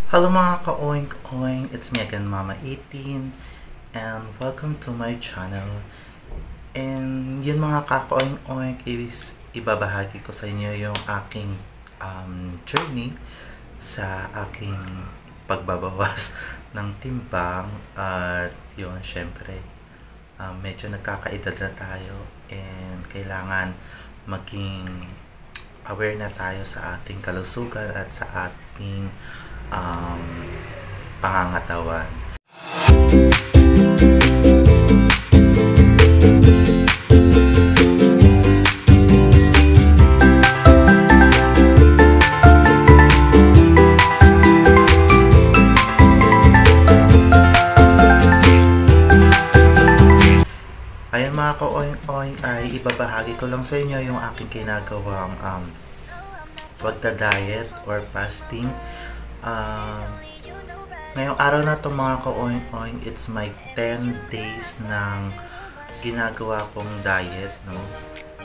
Hello mga ka-oink-oink, it's me again Mama 18 and welcome to my channel. And yun mga ka-oink-oink, ibabahagi ko sa inyo yung aking journey sa aking pagbabawas ng timbang. At yun, syempre, medyo nagkakaedad na tayo and kailangan maging aware na tayo sa ating kalusugan at sa ating pangangatawan. Ayan mga ka-oink-oink, ay ibabahagi ko lang sa inyo yung aking ginagawang pagda-diet or fasting. Ngayong araw na to mga ka-oink-oink, it's my 10 days ng ginagawa kong diet, no?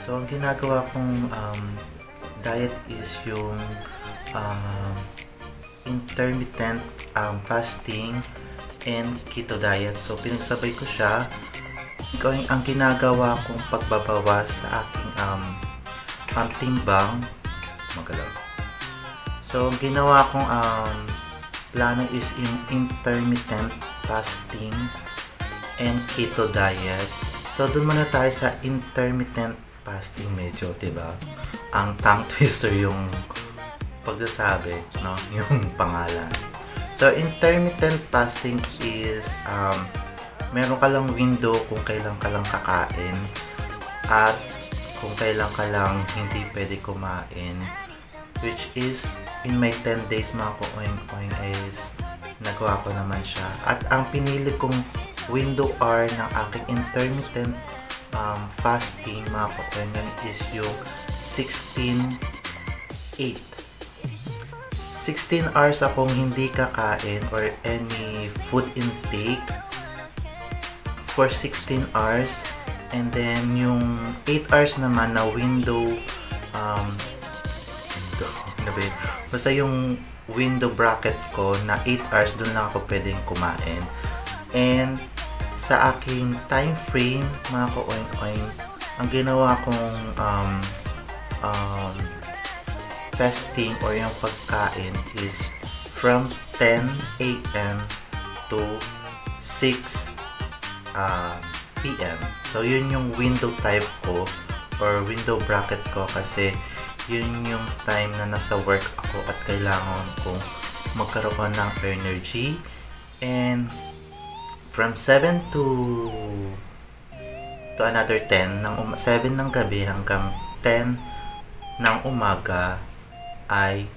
So, ang ginagawa kong diet is yung intermittent fasting and keto diet. So, pinagsabay ko siya. Ang ginagawa kong pagbabawas sa aking timbang, magalaw. So, ang ginawa kong plano is intermittent fasting and keto diet. So, dun muna tayo sa intermittent fasting, medyo, diba? Ang tongue twister yung pagsasabi, no? Yung pangalan. So, intermittent fasting is meron ka lang window kung kailan ka lang kakain at kung kailan ka lang hindi pwede kumain, which is in my 10 days mga ka-oink-oink is nagawa ko naman siya. At ang pinili kong window hour ng aking intermittent fasting mga ka-oink is yung 16 hours akong hindi kakain or any food intake for 16 hours, and then yung 8 hours naman na window basta yung window bracket ko na 8 hours, dun lang ako pwedeng kumain. And sa aking time frame mga ka-oink-oink, ang ginawa kong fasting or yung pagkain is from 10 a.m. to 6 p.m. So yun yung window type ko or window bracket ko, kasi yun yung time na nasa work ako at kailangan kong magkaroon ng energy. And from 7 to another 10 7 ng gabi hanggang 10 ng umaga ay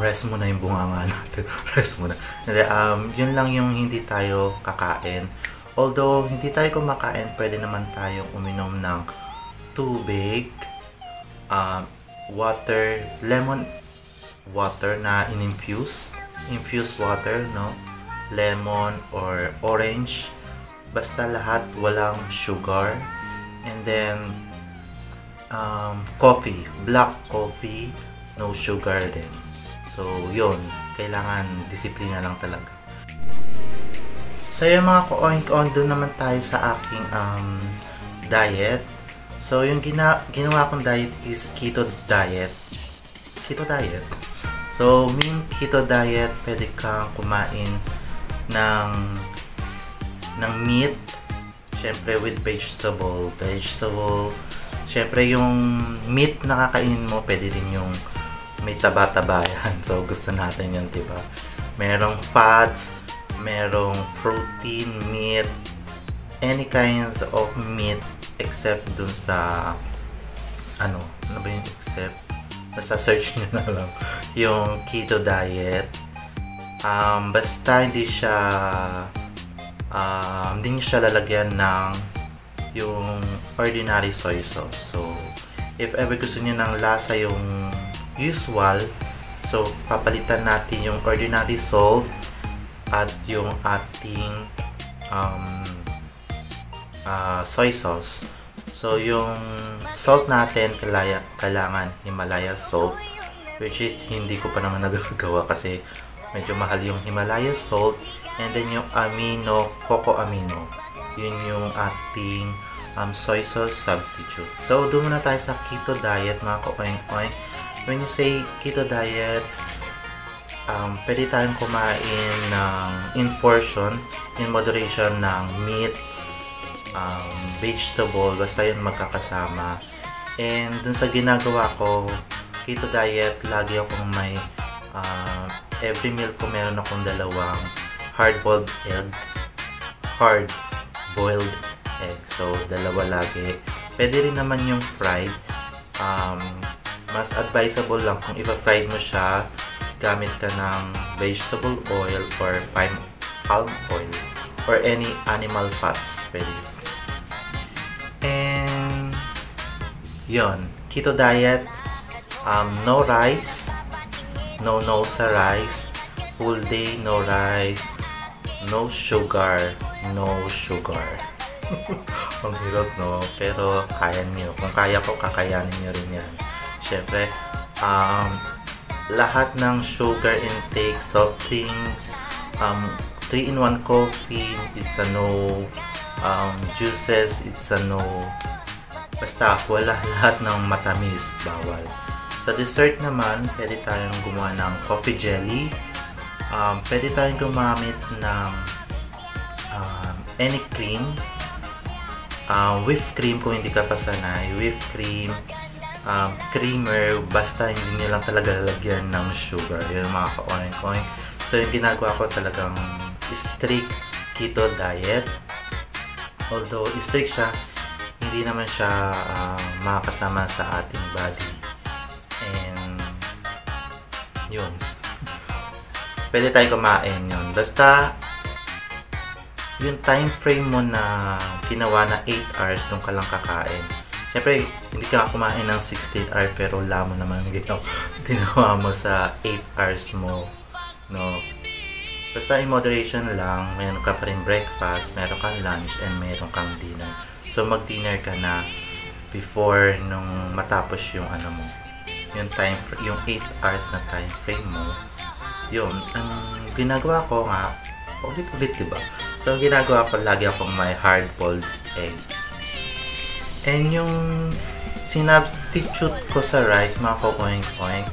rest muna yung bunganga natin. Rest muna. Yun lang yung hindi tayo kakain. Although hindi tayo kumakain, pwede naman tayong uminom ng tubig, water, lemon water na infused water, no? Lemon or orange, basta lahat walang sugar. And then coffee, black coffee, no sugar din. So yun, kailangan disiplina lang talaga. So yung mga ka-oink-on, doon naman tayo sa aking diet. So yung ginawa kong diet is keto diet. So mean keto diet, pwede kang kumain ng meat, syempre with vegetable. Syempre yung meat na kakainin mo, pwede din yung may taba-taba yan. So gusto natin yun, diba? Merong fats, merong protein, meat, any kinds of meat except dun sa ano ba yung except? Basta search nyo na lang yung keto diet. Basta hindi nyo siya lalagyan ng yung ordinary soy sauce. So if ever gusto nyo ng lasa yung usual, so papalitan natin yung ordinary salt at yung ating soy sauce. So yung salt natin, kailangan Himalaya salt, which is hindi ko pa naman nagagawa kasi medyo mahal yung Himalaya salt, and then yung amino, coco amino. Yun yung ating soy sauce substitute. So, doon muna tayo sa keto diet, mga ka-oink-oink. When you say keto diet, pwede tayong kumain ng in portion, in moderation ng meat, vegetable, basta yun magkakasama. And dun sa ginagawa ko, keto diet, lagi akong may, every meal ko meron akong dalawang hard-boiled egg. So, dalawa lagi. Pwede rin naman yung fried. Mas advisable lang kung ipa-fried mo siya, gamit ka ng vegetable oil or palm oil or any animal fats. Pwede. And yun, keto diet, no rice, no sa rice, whole day no rice, no sugar. Ang hirap, no? Pero kaya niyo. Kung kaya ko, kakayanin niyo rin yan. Syempre, lahat ng sugar intake, soft drinks, 3-in-1 coffee, it's a no. Juices, it's a no. Basta wala, lahat ng matamis, bawal. Sa dessert naman, pwede tayong gumawa ng coffee jelly. Pwede tayong gumamit ng any cream. Whipped cream kung hindi ka pa sanay. Whipped cream, creamer, basta hindi nyo lang talaga lalagyan ng sugar. Yun mga ka-oink-oink. So yung ginagawa ko talagang strict keto diet. Although strict siya, hindi naman siya makakasama sa ating body. And yun. Pwede tayo kumain yun. Basta yung time frame mo na ginawa na 8 hours nung ka lang kakain. Siyempre, hindi ka kumain ng 16 hours pero wala mo naman ginawa mo sa 8 hours mo. No? Basta in moderation lang, mayroon ka pa rin breakfast, mayroon kang lunch, and mayroon kang dinner. So, mag-dinner ka na before nung matapos yung ano mo. Yung 8 hours na time frame mo. Yun, ang ginagawa ko nga, ulit-ulit, diba? So, ang ginagawa ko, lagi akong may hard-boiled egg. And yung sinubstitute ko sa rice, mga ka-oink-oink,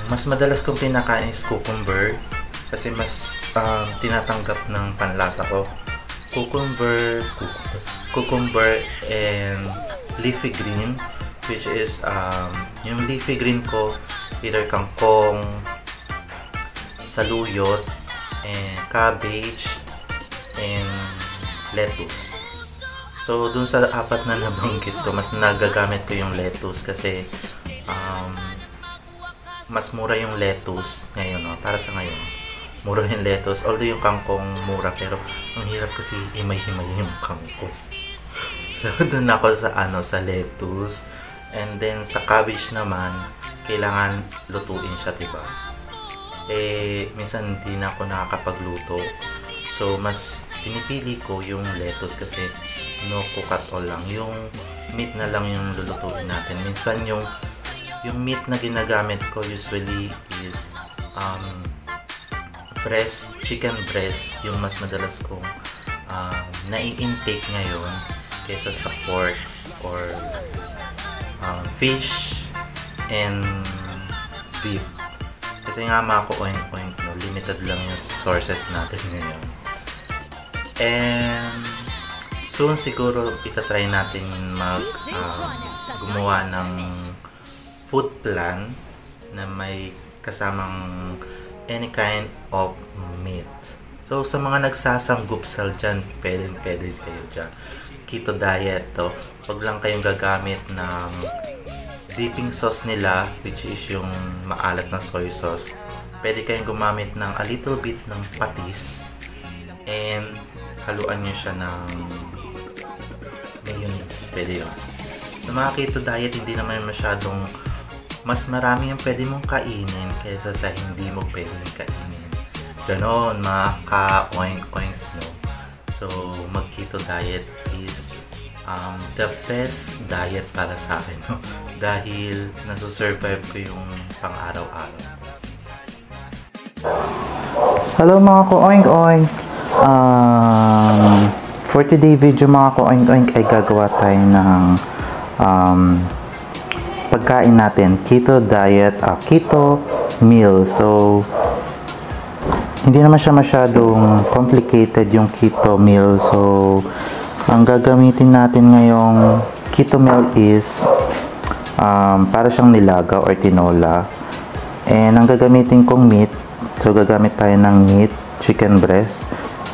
mas madalas kong pinakain is cucumber kasi mas tinatanggap ng panlasa ko. Cucumber and leafy green, which is yung leafy green ko, either kangkong, saluyot, and cabbage, and lettuce. So, dun sa apat na nabanggit ko, mas nagagamit ko yung lettuce kasi mas mura yung lettuce ngayon, no? Para sa ngayon, mura yung lettuce. Although yung kangkong mura, pero ang hirap kasi himay-himay yung kangkong. So, dun ako sa lettuce. And then, sa cabbage naman, kailangan lutuin siya, diba? Minsan hindi na ako nakakapagluto. So, mas pinipili ko yung lettuce kasi no cook at all lang. Yung meat na lang yung lulutuin natin. Minsan yung meat na ginagamit ko usually is chicken breast, yung mas madalas kong nai-intake ngayon kaysa sa pork or fish and beef. Kasi nga mga ka-oink-oink, no, limited lang yung sources natin ngayon. And soon siguro itatry natin gumawa ng food plan na may kasamang any kind of meat. So, sa mga nagsasanggupsal dyan, pwede kayo dyan. Keto diet to. Huwag lang kayong gagamit ng dipping sauce nila, which is yung maalat na soy sauce. Pwede kayong gumamit ng a little bit ng patis and haluan nyo siya ng mayonnaise. Pwede yun. Sa mga keto diet, hindi naman masyadong mas marami yung pwede mong kainin kaysa sa hindi mo pwedeng kainin. Ganon, mga ka-oink-oink, no? So, mag-keto diet is the best diet para sa akin, no? Dahil nasusurvive ko yung pang-araw-araw. Hello mga ka-oink-oink! For today video mga ka-oink-oink ay gagawa tayo ng pagkain natin, keto diet, keto meal. So, hindi naman siya masyadong complicated yung keto meal. So, ang gagamitin natin ngayong keto meal is para siyang nilaga or tinola. And ang gagamitin kong meat, so gagamit tayo ng meat, chicken breast.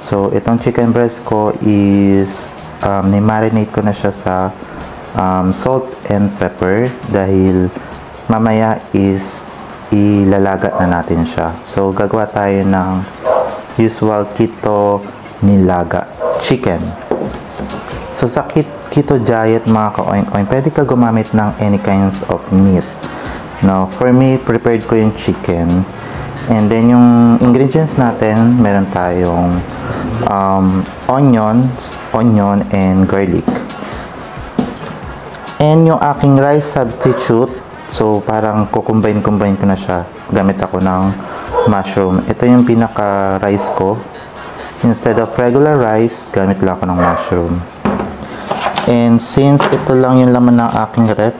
So, itong chicken breast ko is ni-marinate ko na siya sa salt and pepper dahil mamaya is ilalaga na natin siya. So, gagawa tayo ng usual keto nilaga chicken. So, sa keto diet mga ka-oink-oink, pwede ka gumamit ng any kinds of meat. Now, for me, prepared ko yung chicken. And then, yung ingredients natin, meron tayong onion and garlic. And yung aking rice substitute, so parang kukumbine ko na siya. Gamit ako ng mushroom. Ito yung pinaka-rice ko. Instead of regular rice, gamit lang ako ng mushroom. And since ito lang yung laman ng aking ref,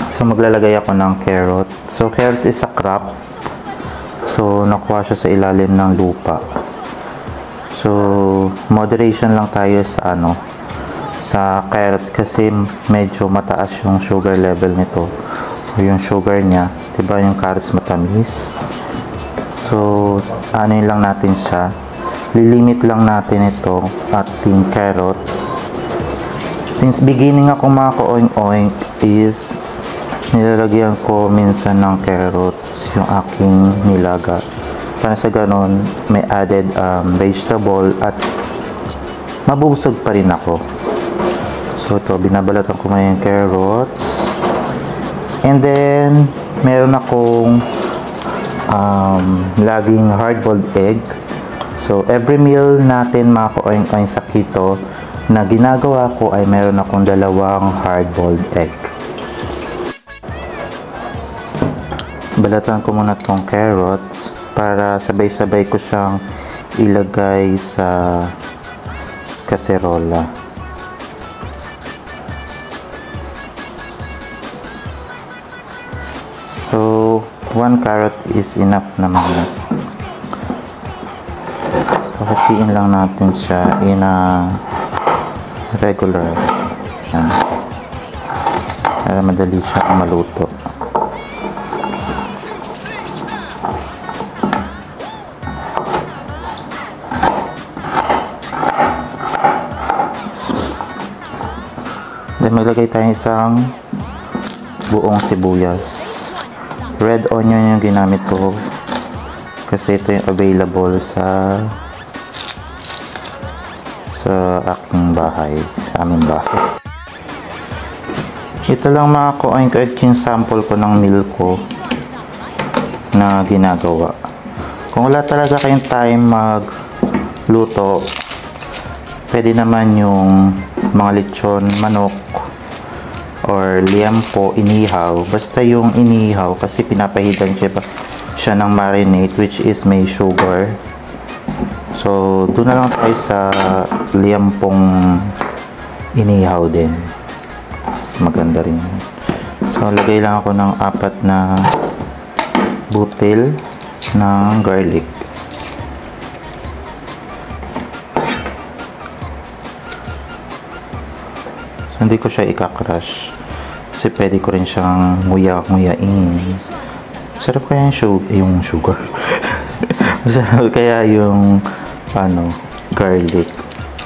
so maglalagay ako ng carrot. So carrot is a crop. So nakuha siya sa ilalim ng lupa. So moderation lang tayo sa sa carrots kasi medyo mataas yung sugar level nito. O yung sugar niya, 'di ba yung carrots matamis? So lang natin siya. Lilimit lang natin ito ating carrots. Since beginning ako mga ka-oink-oink is nilalagyan ko minsan ng carrots yung aking nilaga para sa ganon may added vegetable at mabubusog pa rin ako. So ito, binabalatan ko ngayon yung carrots, and then meron akong laging hard-boiled egg. So every meal natin mga ka-oink-oink sa keto na ginagawa ko ay meron akong 2 hard-boiled egg. Balatan ko muna tong carrots para sabay-sabay ko siyang ilagay sa kaserola. So, 1 carrot is enough naman. So, hatiin lang natin siya in a regular. Yan. Para madali siyang maluto. Then maglagay tayo isang buong sibuyas. Red onion yung ginamit ko kasi ito yung available sa aking bahay, sa aming bahay. Ito lang mga ka-oink-oink yung sample ko ng meal ko na ginagawa. Kung wala talaga kayong time magluto, pwede naman yung mga lechon, manok, or liempo, inihaw. Basta yung inihaw kasi pinapahidan siya ng marinade which is may sugar. So, doon na lang tayo sa liempong inihaw din. Maganda rin. So, lagay lang ako ng 4 na butil ng garlic. So, hindi ko siya ika-crush kasi pwede ko rin siyang nguya-nguyain. Sarap kaya yung sugar. Masarap kaya yung garlic,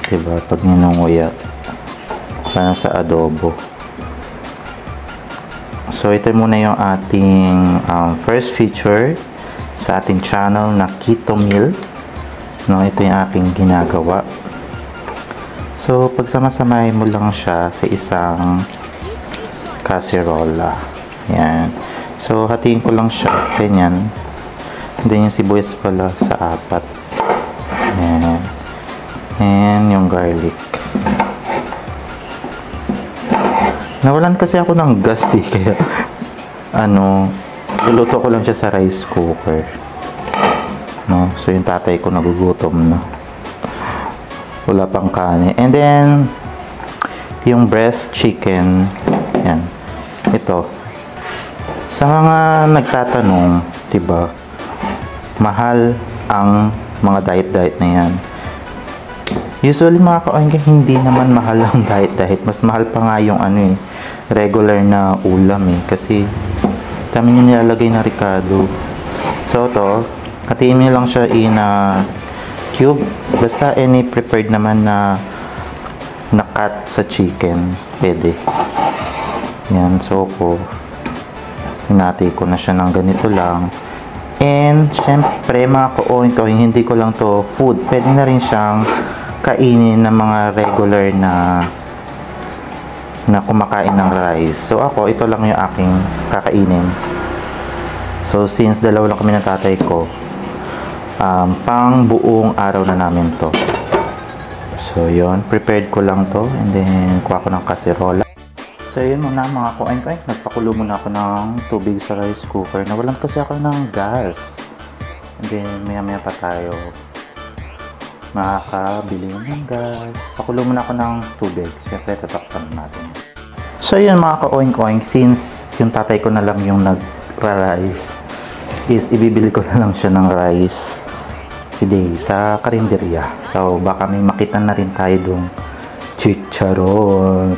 diba, pag ninunguya para sa adobo. So ito muna yung ating first feature sa ating channel na keto meal. Ito yung aking ginagawa. So pagsama-samahin mo lang siya sa isang kaserola. Yan. So hatiin ko lang siya ganyan. Then yung sibuyas pala sa 4. Yan. And yung garlic. Nawalan kasi ako ng gas kaya luluto ko lang siya sa rice cooker. no? So yung tatay ko nagugutom na. Wala pang kanin. And then yung breast chicken, yan. Ito. Sa mga nagtatanong, 'di ba? Mahal ang mga diet na yan. Usually mga ka-oink, hindi naman mahal ang diet. Mas mahal pa nga yung ano regular na ulam kasi dami niya nilalagay na Ricardo. So to, hatiin niyo lang siya in cube. Basta any prepared naman na cut sa chicken, pwede. Yan, so po hinati ko na siya ng ganito lang. And syempre mga ka-oink, hindi ko lang to food, pwede na rin siyang kainin ng mga regular na kumakain ng rice. So ako, ito lang yung aking kakainin. So since dalawa lang kami ng tatay ko, pang buong araw na namin to. So yun, prepared ko lang to, and then kuha ko ng kaserola. So yun muna mga ka-oink, nagpakulo muna ako ng tubig sa rice cooker. Nawalan kasi ako ng gas. And then maya maya pa tayo makakabili ng gas. Pakulo muna ako ng tubig. Siyempre tatakpan natin. So yun mga ka-oink, since yung tatay ko na lang yung nag-rice, is ibibili ko na lang siya ng rice today sa karinderya. So baka may makita na rin tayo dong chicharon.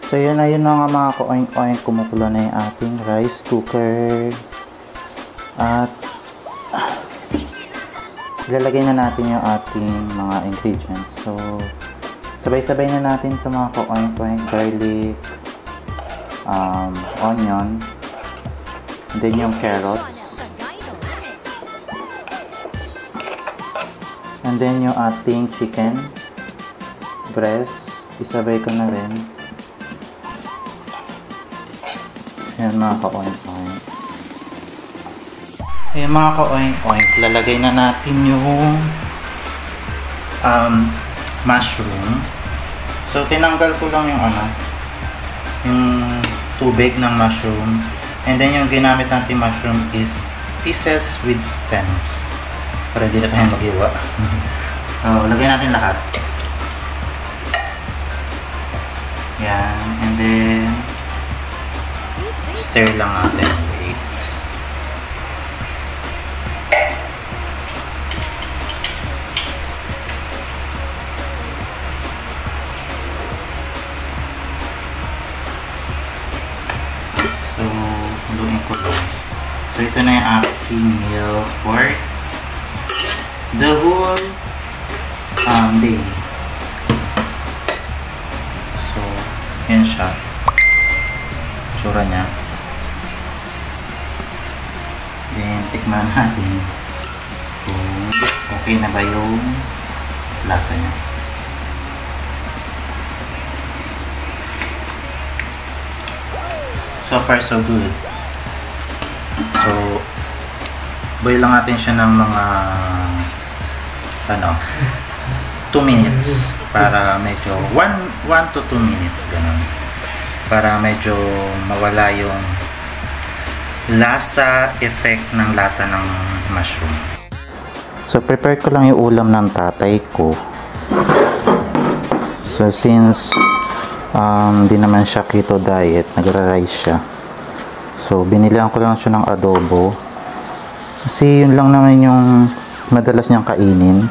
So yun na nga mga ka-oink, kumukulo na yung ating rice cooker. At ilalagay na natin yung ating mga ingredients. So sabay-sabay na natin ito mga ka-oink, garlic, onion, and then yung carrots, and then yung ating chicken breast, isabay ko na rin. Ayan mga ka-oink. Ayan mga ka-oink, lalagay na natin yung mushroom. So tinanggal ko lang yung yung tubig ng mushroom. And then yung ginamit natin mushroom is pieces with stems. Para hindi na tayo mag-iwa. So lagay natin lahat. Yan. And then stir lang natin. Wait. So, haluin ko lang. So, ito na yung aking meal for the whole day. So, yan siya. Tsura niya. Then, tikman natin kung okay na ba yung lasa niya. So far, so good. So, boil lang natin siya ng mga 2 minutes para medyo 1 to 2 minutes ganun. Para medyo mawala yung lasa effect ng lata ng mushroom. So prepare ko lang yung ulam ng tatay ko. So since di naman siya keto diet, nagra-rice siya. So binilihan ko lang siya ng adobo. Kasi yun lang naman yung madalas niyang kainin.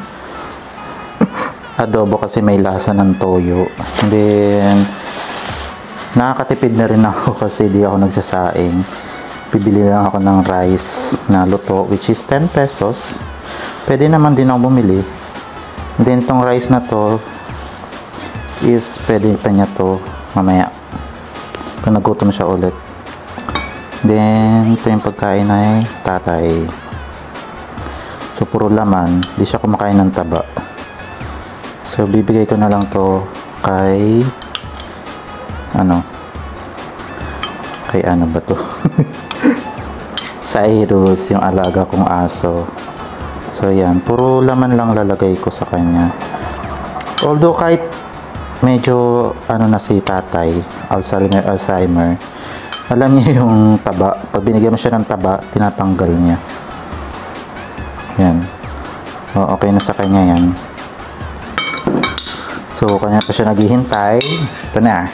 Adobo kasi may lasa ng toyo. And then nakakatipid na rin ako kasi di ako nagsasaing. Bibili lang ako ng rice na luto, which is 10 pesos. Pwede naman din ako bumili. And then tong rice na to is pwede pa niya to mamaya kung nagutom siya ulit. Then ito yung pagkain ay tatay. So puro laman, di siya kumakain ng taba. So bibigay ko na lang to kay ano ba to? Cyrus, yung alaga kong aso. So yan, puro laman lang lalagay ko sa kanya. Although kahit medyo na si tatay, Alzheimer, Alam niya yung taba. Pag binigyan mo siya ng taba, tinatanggal niya. Yan. O, okay na sa kanya yan. So, kanya pa siya naghihintay. Ito na.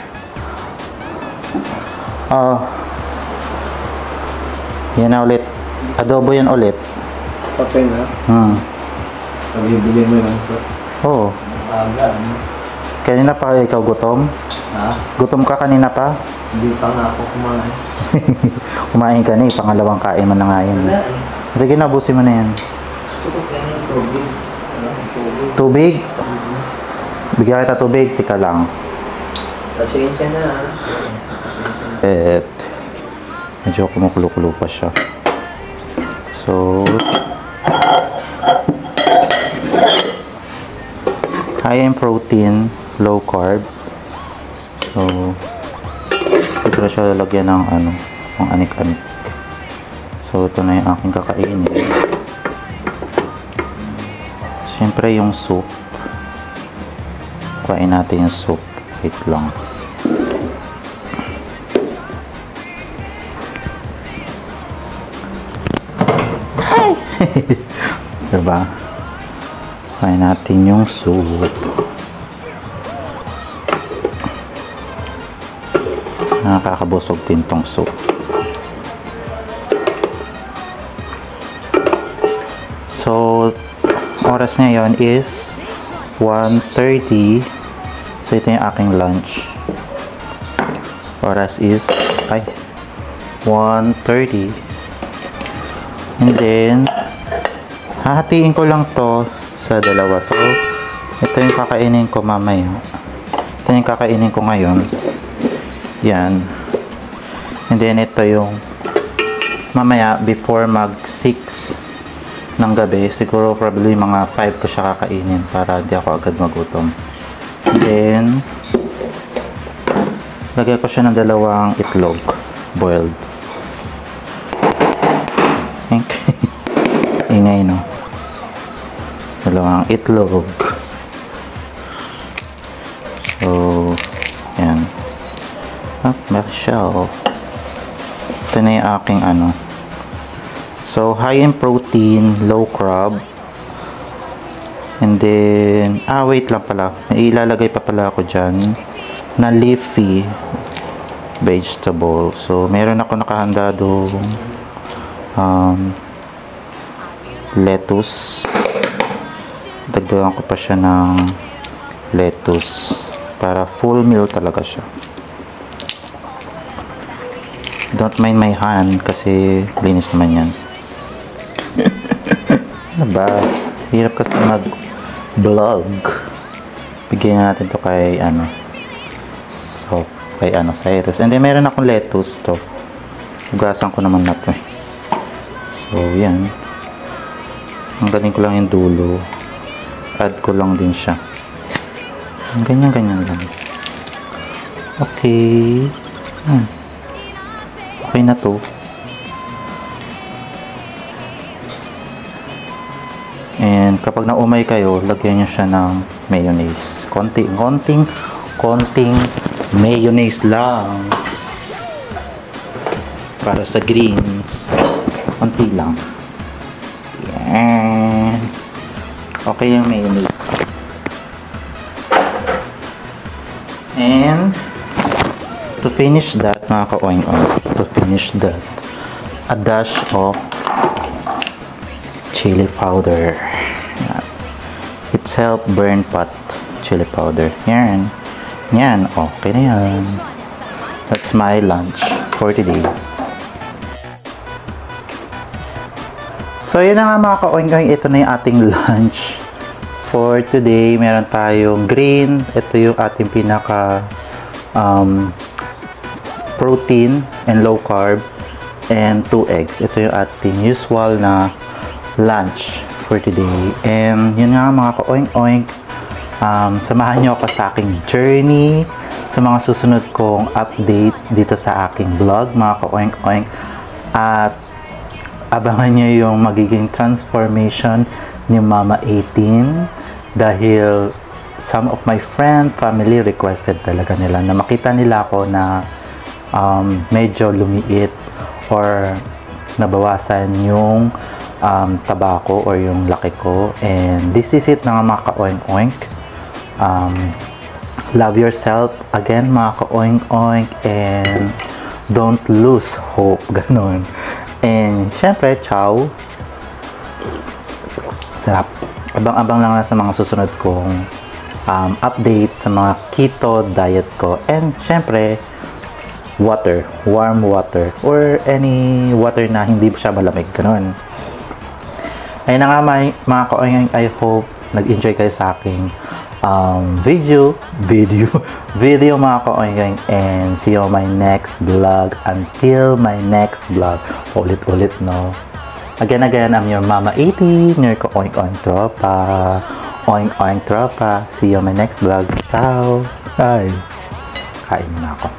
Yan na ulit. Adobo yan ulit. Okay na? Pag-ibigay mo lang ito. Oo. Kanina pa ikaw gutom? Ha? Gutom ka kanina pa? Hindi pa nga ako kumain. Kumain ka na eh. Pangalawang kain mo na nga yan. Sige na, busin mo na yan. Gusto ko kaya ng tubig. Tubig? Bigyan kita tubig. Tika lang. Pasensya na. At medyo kumukulo-kulo pa siya. So, high in protein, low carb. So, ito na siya lalagyan ng ng anik-anik. So, ito na yung aking kakainin. Siyempre yung soup. Kuhain natin yung soup. Wait lang. Diba? Kuhain natin yung soup. Nakakabusog din tong soup. So, oras ngayon is 1:30. So, ito yung aking lunch. Oras is 1:30. And then, hahatiin ko lang to sa dalawa. So, ito yung kakainin ko mamaya. Ito yung kakainin ko ngayon. Yan. And then, ito yung mamaya, before mag 6 ng gabi, siguro probably mga 5 ko siya kakainin para di ako agad magutom. And then, lagay ko siya ng dalawang itlog. Boiled. Ingay, no? Dalawang itlog. So, yan. Meron siya, oh. Ito na yung aking So, high in protein, low carb. And then, wait lang pala. May ilalagay pa pala ako dyan na leafy vegetable. So, meron ako nakahanda doon. Lettuce. Dagdagan ko pa siya ng lettuce para full meal talaga siya. Don't mind my hand kasi linis naman yan. Ano ba? Hirap kasi mag-vlog. Bigyan natin to kay so, kay Cyrus. And then meron akong lettuce to. Hugasan ko naman na to. So, yan. Ang galing ko lang yung dulo. Add ko lang din siya. Ganyan-ganyan lang. Okay. Okay na to. And kapag naumay kayo, lagyan nyo siya ng mayonnaise. Konting mayonnaise lang. Para sa greens. Konti lang. Yan. Okay yung mayonnaise. And to finish that, mga ka-oing-oing, to finish that, a dash of chili powder. Yan. It's help burn pot chili powder. Yan. Yan. Okay na yan. That's my lunch for today. So, yun na nga mga ka-oing-oing. Ito na yung ating lunch for today. Meron tayong green. Ito yung ating pinaka protein and low carb. And 2 eggs. Ito yung ating usual na lunch for today. And yun nga mga ka-oing-oing. Samahan nyo ako sa aking journey. Sa mga susunod kong update dito sa aking vlog mga ka-oing-oing. At abangan nyo yung magiging transformation ni Mama 18 dahil some of my friend, family requested talaga nila na makita nila ako na medyo lumiit or nabawasan yung taba ko or yung laki ko. And this is it na mga ka-oink-oink. Love yourself again mga ka-oink-oink, and don't lose hope, ganon. And syempre, ciao. Sarap. Abang-abang lang na sa mga susunod kong update sa mga keto diet ko. And syempre, water, warm water, or any water na hindi siya malamig, ganun. Ayun na nga mga ka-oink, I hope nag-enjoy kayo sa aking video mga ka-oink, and see you on my next vlog. Until my next vlog, ulit-ulit, no? Again, I'm your Mama 80, your ka-oink-oink tropa. Oink-oink tropa. See you on my next vlog. Ciao! Bye! Kain na ako.